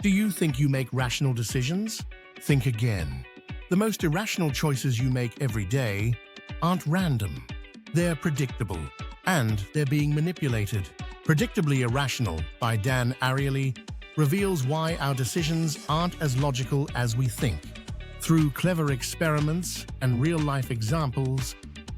Do you think you make rational decisions? Think again. The most irrational choices you make every day aren't random. They're predictable, and they're being manipulated. Predictably Irrational by Dan Ariely reveals why our decisions aren't as logical as we think. Through clever experiments and real-life examples,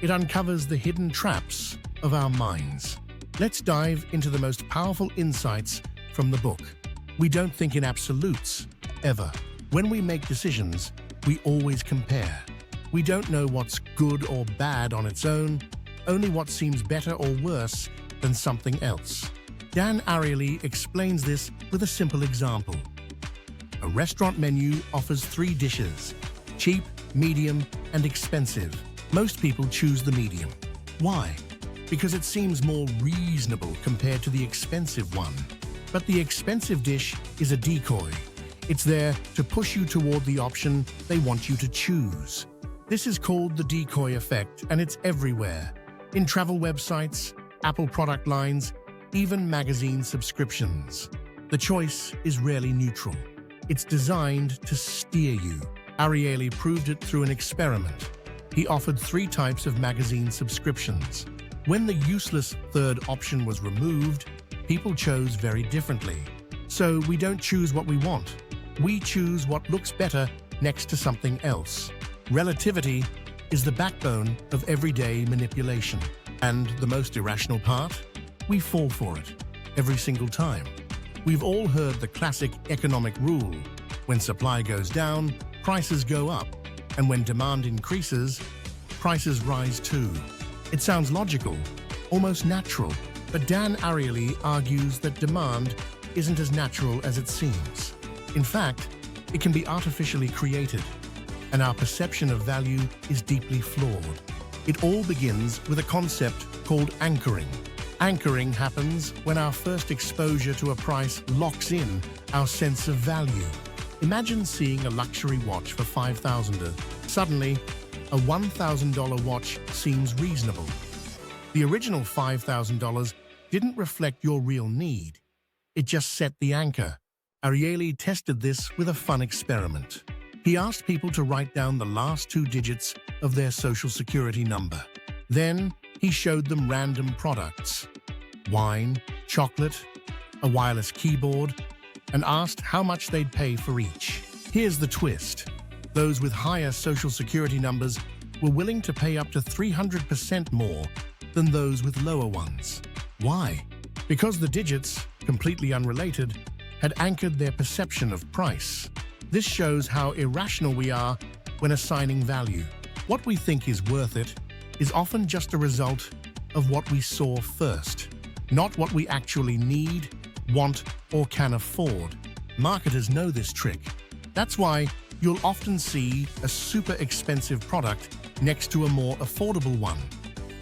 it uncovers the hidden traps of our minds. Let's dive into the most powerful insights from the book. We don't think in absolutes, ever. When we make decisions, we always compare. We don't know what's good or bad on its own, only what seems better or worse than something else. Dan Ariely explains this with a simple example. A restaurant menu offers 3 dishes: cheap, medium, and expensive. Most people choose the medium. Why? Because it seems more reasonable compared to the expensive one. But the expensive dish is a decoy. It's there to push you toward the option they want you to choose. This is called the decoy effect, and it's everywhere. In travel websites, Apple product lines, even magazine subscriptions. The choice is rarely neutral. It's designed to steer you. Ariely proved it through an experiment. He offered 3 types of magazine subscriptions. When the useless third option was removed, people chose very differently. So we don't choose what we want. We choose what looks better next to something else. Relativity is the backbone of everyday manipulation. And the most irrational part? We fall for it every single time. We've all heard the classic economic rule. When supply goes down, prices go up. And when demand increases, prices rise too. It sounds logical, almost natural. But Dan Ariely argues that demand isn't as natural as it seems. In fact, it can be artificially created, and our perception of value is deeply flawed. It all begins with a concept called anchoring. Anchoring happens when our first exposure to a price locks in our sense of value. Imagine seeing a luxury watch for $5,000. Suddenly, a $1,000 watch seems reasonable. The original $5,000 didn't reflect your real need. It just set the anchor. Ariely tested this with a fun experiment. He asked people to write down the last 2 digits of their social security number. Then, he showed them random products: wine, chocolate, a wireless keyboard, and asked how much they'd pay for each. Here's the twist. Those with higher social security numbers were willing to pay up to 300% more than those with lower ones. Why? Because the digits, completely unrelated, had anchored their perception of price. This shows how irrational we are when assigning value. What we think is worth it is often just a result of what we saw first, not what we actually need, want, or can afford. Marketers know this trick. That's why you'll often see a super expensive product next to a more affordable one.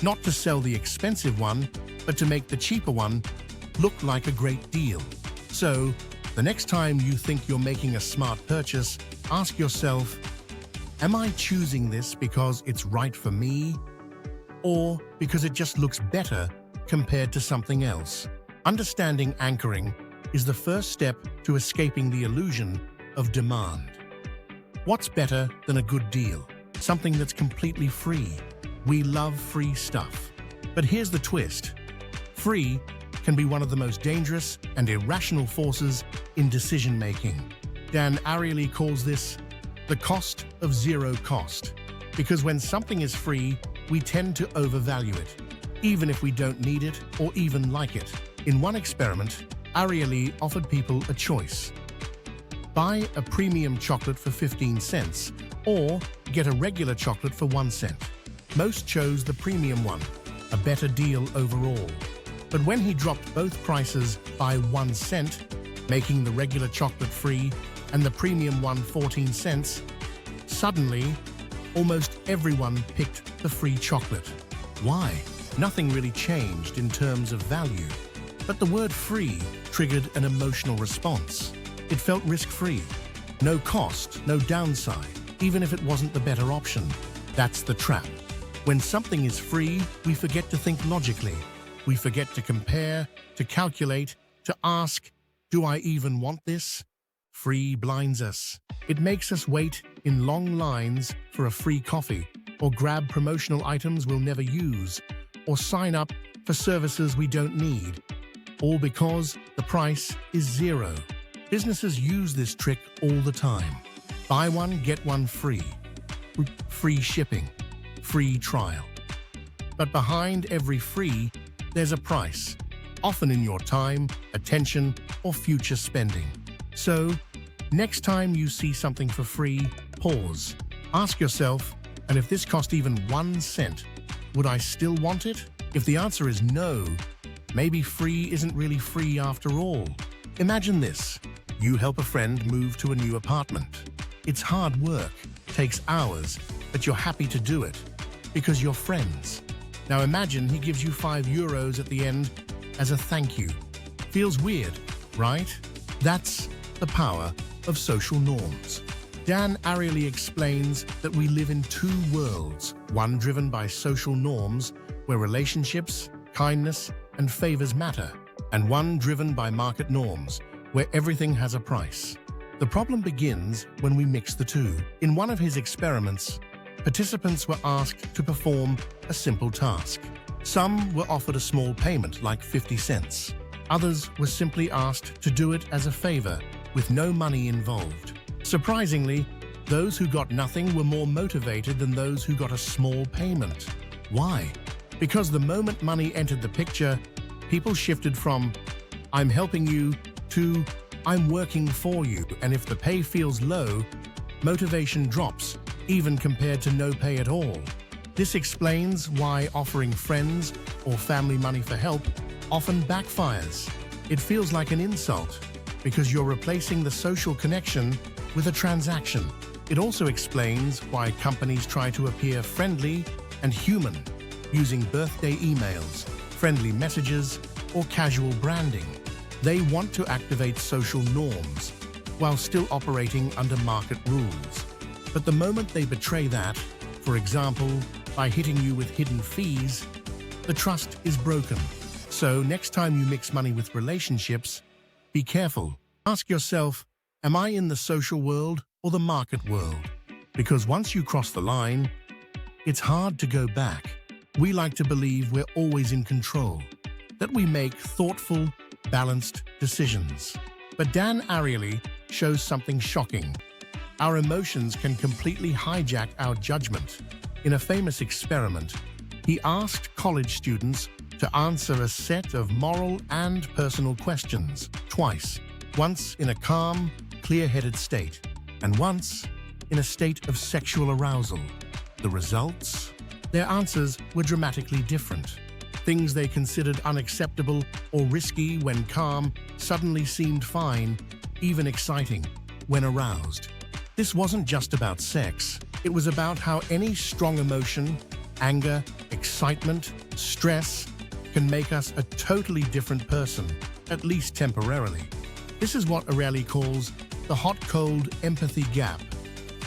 Not to sell the expensive one, but to make the cheaper one look like a great deal. So, the next time you think you're making a smart purchase, ask yourself, am I choosing this because it's right for me, or because it just looks better compared to something else? Understanding anchoring is the first step to escaping the illusion of demand. What's better than a good deal? Something that's completely free. We love free stuff. But here's the twist. Free can be one of the most dangerous and irrational forces in decision-making. Dan Ariely calls this the cost of zero cost. Because when something is free, we tend to overvalue it, even if we don't need it or even like it. In one experiment, Ariely offered people a choice. Buy a premium chocolate for 15 cents or get a regular chocolate for 1 cent. Most chose the premium one, a better deal overall. But when he dropped both prices by 1 cent, making the regular chocolate free and the premium one 14 cents, suddenly, almost everyone picked the free chocolate. Why? Nothing really changed in terms of value. But the word free triggered an emotional response. It felt risk-free. No cost, no downside, even if it wasn't the better option. That's the trap. When something is free, we forget to think logically. We forget to compare, to calculate, to ask, do I even want this? Free blinds us. It makes us wait in long lines for a free coffee, or grab promotional items we'll never use, or sign up for services we don't need, all because the price is zero. Businesses use this trick all the time. Buy one, get one free. Free shipping. Free trial. But behind every free, there's a price, often in your time, attention, or future spending. So, next time you see something for free, pause. Ask yourself, and if this cost even 1 cent, would I still want it? If the answer is no, maybe free isn't really free after all. Imagine this. You help a friend move to a new apartment. It's hard work, takes hours, but you're happy to do it because you're friends. Now imagine he gives you €5 at the end as a thank you. Feels weird, right? That's the power of social norms. Dan Ariely explains that we live in two worlds, one driven by social norms, where relationships, kindness, and favors matter, and one driven by market norms, where everything has a price. The problem begins when we mix the two. In one of his experiments, participants were asked to perform a simple task. Some were offered a small payment, like 50 cents. Others were simply asked to do it as a favor, with no money involved. Surprisingly, those who got nothing were more motivated than those who got a small payment. Why? Because the moment money entered the picture, people shifted from, "I'm helping you," to, "I'm working for you," and if the pay feels low, motivation drops, even compared to no pay at all. This explains why offering friends or family money for help often backfires. It feels like an insult, because you're replacing the social connection with a transaction. It also explains why companies try to appear friendly and human, using birthday emails, friendly messages, or casual branding. They want to activate social norms while still operating under market rules. But the moment they betray that, for example, by hitting you with hidden fees, the trust is broken. So next time you mix money with relationships, be careful. Ask yourself, am I in the social world or the market world? Because once you cross the line, it's hard to go back. We like to believe we're always in control, that we make thoughtful, balanced decisions. But Dan Ariely shows something shocking. Our emotions can completely hijack our judgment. In a famous experiment, he asked college students to answer a set of moral and personal questions twice. Once in a calm, clear-headed state, and once in a state of sexual arousal. The results? Their answers were dramatically different. Things they considered unacceptable or risky when calm suddenly seemed fine, even exciting, when aroused. This wasn't just about sex. It was about how any strong emotion, anger, excitement, stress, can make us a totally different person, at least temporarily. This is what Ariely calls the hot-cold empathy gap.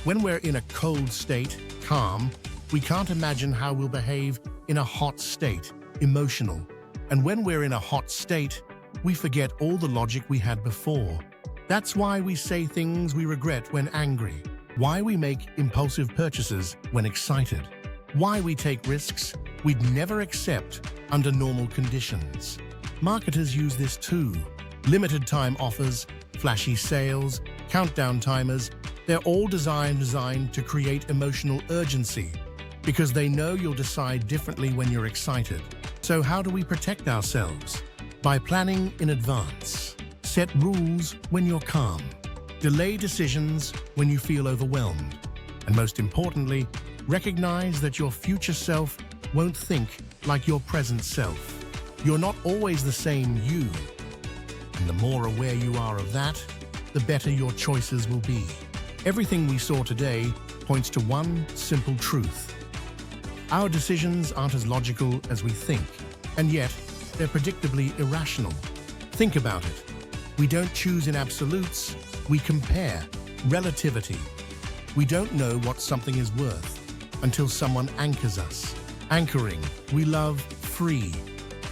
When we're in a cold state, calm, we can't imagine how we'll behave in a hot state, emotional. And when we're in a hot state, we forget all the logic we had before. That's why we say things we regret when angry, why we make impulsive purchases when excited, why we take risks we'd never accept under normal conditions. Marketers use this too. Limited time offers, flashy sales, countdown timers, they're all designed to create emotional urgency because they know you'll decide differently when you're excited. So how do we protect ourselves? By planning in advance. Set rules when you're calm. Delay decisions when you feel overwhelmed. And most importantly, recognize that your future self won't think like your present self. You're not always the same you. And the more aware you are of that, the better your choices will be. Everything we saw today points to one simple truth. Our decisions aren't as logical as we think, and yet they're predictably irrational. Think about it. We don't choose in absolutes, we compare. Relativity. We don't know what something is worth until someone anchors us. Anchoring. We love free,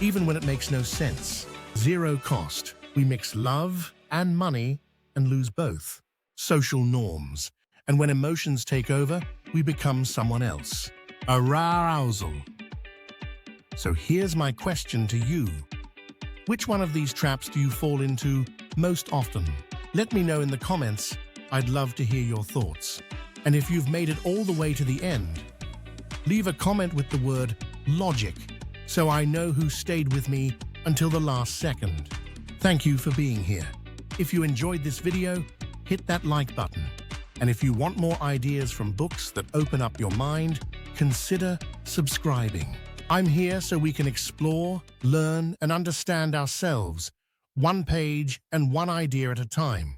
even when it makes no sense. Zero cost. We mix love and money and lose both. Social norms. And when emotions take over, we become someone else. Arousal. So here's my question to you. Which one of these traps do you fall into most often? Let me know in the comments. I'd love to hear your thoughts. And if you've made it all the way to the end, leave a comment with the word logic so I know who stayed with me until the last second. Thank you for being here. If you enjoyed this video, hit that like button. And if you want more ideas from books that open up your mind, consider subscribing. I'm here so we can explore, learn, and understand ourselves, one page and one idea at a time.